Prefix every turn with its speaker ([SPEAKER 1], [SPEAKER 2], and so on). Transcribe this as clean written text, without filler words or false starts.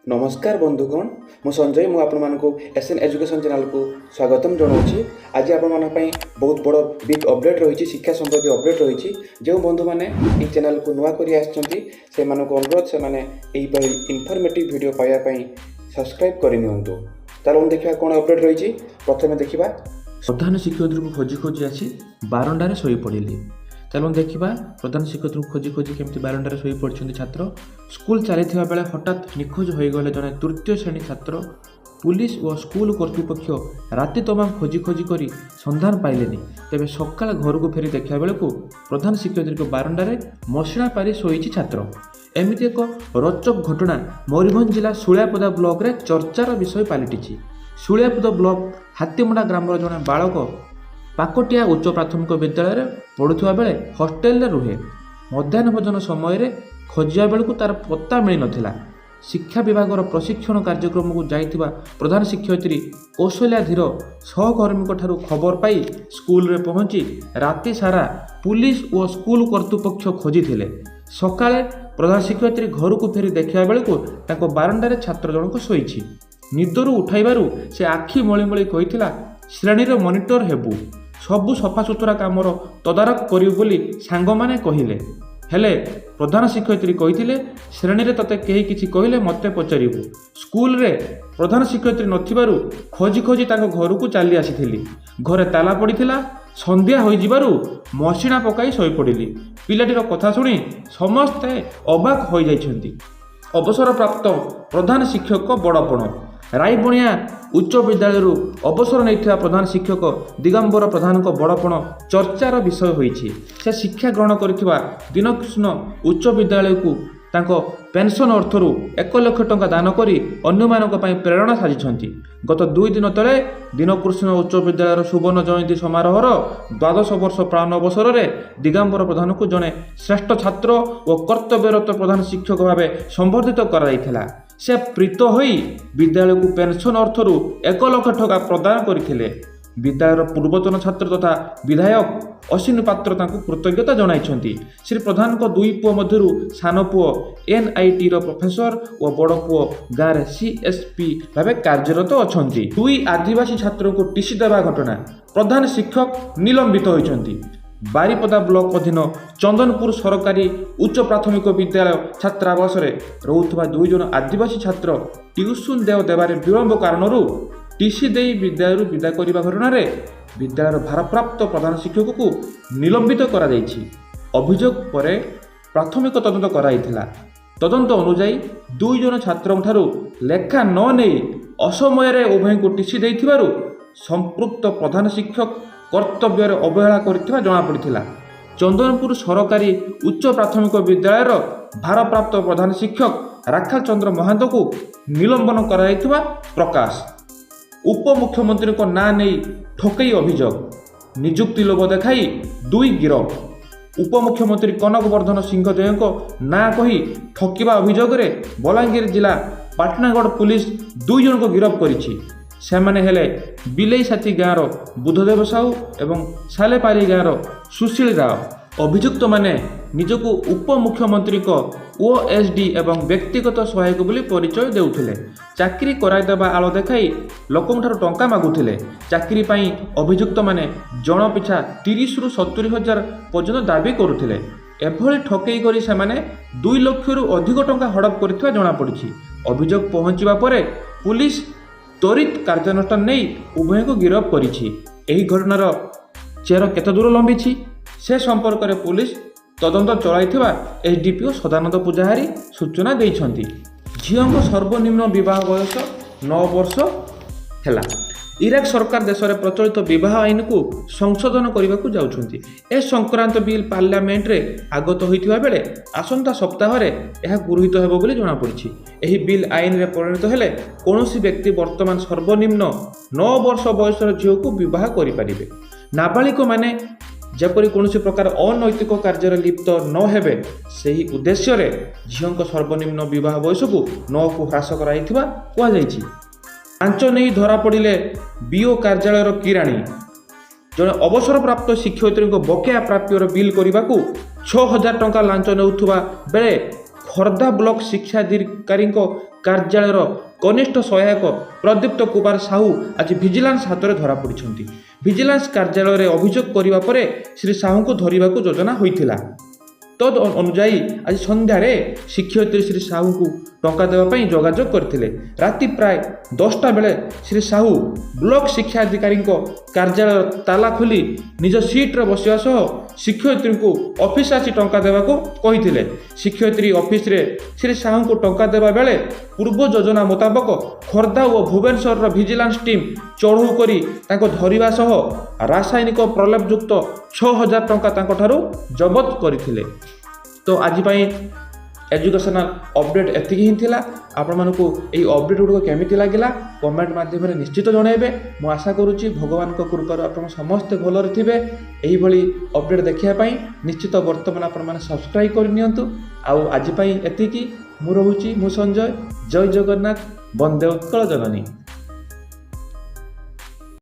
[SPEAKER 1] नमस्कार बंधुगण मु संजय मु आपको एसएन एजुकेशन चैनल को स्वागतम जनाऊँगी। आज आप बहुत बड़ बिग अपडेट रही शिक्षा संबंधी अपडेट रही जो बंधु मैंने ये चैनल को नुआ कर अनुरोध से इनफॉर्मेटिव वीडियो पाइबापी सब्सक्राइब करनी। चलो देखा कौन अपडेट रही। प्रथम देखा प्रधान शिक्षक को खोजी खोजी आसी बारंडार शोई पड़े। चलो देखा प्रधान शिक्षक को खोजी खोजी केमती बारंडार शोई पड़ते छात्र। स्कूल चली बेले हठात निखोज हो गले जड़े तृतीय श्रेणी छात्र। पुलिस और स्कूल कर्तृपक्ष राति तमाम खोजी खोजी कर सन्धान पाइले। तेज सकाल घर को फेरी देखा बेलू प्रधान शिक्षक बारंडार मशिणा पारी शोई छात्र। एमती एक रोचक घटना मयूरभंज जिला शुलियापदा ब्लॉक रे चर्चार विषय पलटि। शुलियापदा ब्लॉक हातीमुंडा ग्रामर जड़े बालक पाकोटिया उच्च प्राथमिक विद्यालय पढ़ुवा बेले हॉस्टेल रुहे। मध्याह्न भोजन समय खोजा बेलू तार पत्ता मिल नाला। शिक्षा विभाग प्रशिक्षण कार्यक्रम को जाइथिबा प्रधान शिक्षयित्री कौशल्या धीर सहकर्मी खबर पाई स्कूल रे पहुंची राति सारा पुलिस और स्कूल कर्तृपक्ष खोजी थिले। सकाळे प्रधान शिक्षयित्री घर को फेरी देखा बेलू बारंडार छात्र जनक शोई। निदरू उठाइबारु से आखि मली मली कहिथिला श्रेणी मॉनिटर हेबू, सबु सफासुतरा कामर तदारक करियो बोली सांग माने कहिले। हेले प्रधान शिक्षयित्री कहिथिले श्रेणी तते केही किछि कहिले मते पचारिबू। स्कूल रे प्रधान शिक्षयित्री नथिबारु खोजी खोजी ताको घर को चली आसीथिली। घरे ताला पड़िथिला। संध्या होई जिबारु मशिणा पकाई सोई पड़िली। पिलाटीर कथा सुनी समस्ते अबाक होई जाइछन्ती। अवसर प्राप्त प्रधान शिक्षक बड़पण रायबणिया उच्च विद्यालय अवसर नहीं प्रधान शिक्षक दिगंबर प्रधान बड़पण चर्चार विषय होईछि। से शिक्षा ग्रहण करथिबा दिनकृष्ण उच्च विद्यालय को तांको पेंशन अर्थरू 1 लाख टंका दान करी अन्यमानक पई प्रेरणा साजिछन्ति। गत 2 दिन तले दिनकृष्ण उच्च विद्यालय सुवर्ण जयंती समारोहर 12 वर्ष पालन अवसर में दिगंबर प्रधान को जड़े श्रेष्ठ छात्र और कर्तव्यरत प्रधान शिक्षक भाव संबर्धित कराइथिला। से प्रीत होई विद्यालय को पेंशन अर्थरू 1 लाख टंका प्रदान करथिले। विद्यालयर पूर्वतन छात्र तथा विधायक अश्विनी पात्र तांको कृतज्ञता जणाइछन्ति। श्री प्रधान को 2 पुओ मध्यरु सान पुओ एनआईटी रो प्रोफेसर और बड़ पुओ गाँव सीएसपी भावे कार्यरत अछन्ति। 2 आदिवासी छात्र को टीसी देवा घटना प्रधान शिक्षक निलंबित होइछन्ति। बारिपदा ब्लॉक अधीन चंदनपुर सरकारी उच्च प्राथमिक विद्यालय छात्रावास रोथुवा 2 जन आदिवासी छात्र ट्यूशन देवारे विलंब कारणरू टीसी दे विद्यालय विदा करने घटना विद्यालय भारप्राप्त प्रधान शिक्षक को निलंबित करा जायछि। अभियोग पर प्राथमिक तदंत कराइथिला। तदंत अनुजाई 2 जन छात्रों ठारू लेखा न नहीं असमय उभय को टीसी देइथिबारु संपृक्त प्रधान शिक्षक कर्तव्य अवहेला करथिबा जଣା पड़िथिला। चंदनपुर सरकारी उच्च प्राथमिक विद्यालयर भारप्राप्त प्रधान शिक्षक राखाल चंद्र महांत को निलंबन कराइथिबा प्रकाश। उप मुख्यमंत्री को ना नहीं ठकई अभियोग निजुक्ति लोभ देखाई 2 गिरफ। उप मुख्यमंत्री कनक वर्धन सिंहदेव को ना कही ठकिबा अभियोग रे बलांगीर जिला पाटनागढ़ पुलिस 2 जन को गिरफ करिछि। सेमाने हेले बिलेई साथी गाँव बुधदेव साहू एवं सालेपाली गाँव सुशील राव। अभियुक्त माने निजको उप मुख्यमंत्री को ओएसडी एवं व्यक्तिगत सहायक बोली परिचय देउथिले। चाकरी कराइदेबा आलो देखाई लोकन ठारू टंका मागुथिले। चाकरी पाई अभियुक्त माने जन पिछा 30 रु 70 हजार पर्यंत दाबी करुथिले। एभली ठकई करी सेमाने 2 लाख रु अधिक टंका हड़प करथिबा जଣା पड़िछि। अभियोग पहुंचीबा परे पुलिस त्वरित कार्यानुष्ठान नहीं उभय को गिरफ्त करिछि। एही घटनार चेर केते दूर लंबिछि से संपर्क में पुलिस तदंत चलाइथिबा एसडीपीओ सदानंद पूजाहारी सूचना दैछन्ति। झील को सर्वनिम्न विवाह बयस 9 वर्ष हैला। इराक सरकार देश में प्रचलित विवाह आईन को संशोधन करने को जाउछन्ति। ए संक्रांत बिल पार्लियामेंट रे आगत होइथिबा बेले आसंता सप्ताह रे यह गृहीत हेबो बोली जଣା पड़िछि। एही बिल आईन रे परिणत हेले कोनोसी व्यक्ति वर्तमान सर्वनिम्न 9 वर्ष बयसर झील को विवाह करि परिबे। नाबालिक माने जेपरी कौनसी प्रकार अनैतिक कार्य लिप्त न हेबे सही उद्देश्य रे झील सर्वनिम्न विवाह बयस को 9 को ह्रास कराइथिबा कुआ जाइछि। लांच नहीं धरा पड़िले बीओ कार्यालयर किराणी जड़े अवसर प्राप्त शिक्षयित्री बकेया प्राप्यर बिल करने को 6000 टंका लांच नेउथुबा बेले ଖୋର୍ଦ୍ଧା ବ୍ଲକ ଶିକ୍ଷାଧିକାରୀଙ୍କ କାର୍ଯ୍ୟାଳୟର କନିଷ୍ଠ ସହାୟକ ପ୍ରଦୀପ୍ତ କୁମାର ସାହୁ ଆଜି ଭିଜିଲାନ୍ସ ହାତରେ ଧରାପଡ଼ିଛନ୍ତି। ଭିଜିଲାନ୍ସ କାର୍ଯ୍ୟାଳୟରେ ଅଭିଯୋଗ କରିବା ପରେ ଶ୍ରୀ ସାହୁଙ୍କୁ ଧରିବାକୁ ଯୋଜନା ହୋଇଥିଲା। ତଦ୍ ଅନୁଯାୟୀ ଆଜି ସନ୍ଧ୍ୟାରେ ଶିକ୍ଷୟିତ୍ରୀ ଶ୍ରୀ ସାହୁଙ୍କୁ ଟଙ୍କା ଦେବା ପାଇଁ ଯୋଗାଯୋଗ କରିଥିଲେ। ରାତି ପ୍ରାୟ 10ଟା ବେଳେ ଶ୍ରୀ ସାହୁ ବ୍ଲକ ଶିକ୍ଷାଧିକାରୀଙ୍କ କାର୍ଯ୍ୟାଳୟର ତାଲା ଖୋଲି ନିଜ ସିଟ୍ରେ ବସିବା ସହ ଶିକ୍ଷୟିତ୍ରୀଙ୍କୁ ଅଫିସ ଆସି ଟଙ୍କା ଦେବାକୁ କହିଥିଲେ। ଶିକ୍ଷୟିତ୍ରୀ ଅଫିସରେ ଶ୍ରୀ ସାହୁଙ୍କୁ ଟଙ୍କା ଦେବା ବେଳେ ପୂର୍ବ ଯୋଜନା ମୁତାବକ ଖୋର୍ଦ୍ଧା ଓ ଭୁବନେଶ୍ୱରର ଭିଜିଲାନ୍ସ ଟିମ୍ ଚଢ଼ଉ କରି ତାଙ୍କୁ ଧରିବା ସହ ରାସାୟନିକ ପ୍ରଲେପଯୁକ୍ତ 6,000 ଟଙ୍କା ତାଙ୍କଠାରୁ ଜବତ କରିଥିଲେ। ତ ଆଜି ପାଇଁ ଏଜୁକେସନାଲ ଅପଡେଟ୍ ଏତିକି ହିଁ ଥିଲା। ଆପଣମାନଙ୍କୁ ଏହି ଅପଡେଟ୍ ଗୁଡ଼ିକ କେମିତି ଲାଗିଲା କମେଣ୍ଟ ମାଧ୍ୟମରେ ନିଶ୍ଚିତ ଜଣାଇବେ। ମୁଁ ଆଶା କରୁଛି ଭଗବାନଙ୍କ କୃପାରୁ ଆପଣ ସମସ୍ତେ ଭଲରେ ଥିବେ। ଏହିଭଳି ଅପଡେଟ୍ ଦେଖିବା ପାଇଁ ନିଶ୍ଚିତ ବର୍ତ୍ତମାନ ଆପଣମାନେ ସବସ୍କ୍ରାଇବ୍ କରିନିଅନ୍ତୁ। ଆଉ ଆଜି ପାଇଁ ଏତିକି। ମୁଁ ରହୁଛି, ମୁଁ ସଞ୍ଜୟ। ଜୟ ଜଗନ୍ନାଥ, ବନ୍ଦେ ଉତ୍କଳ ଜନନୀ।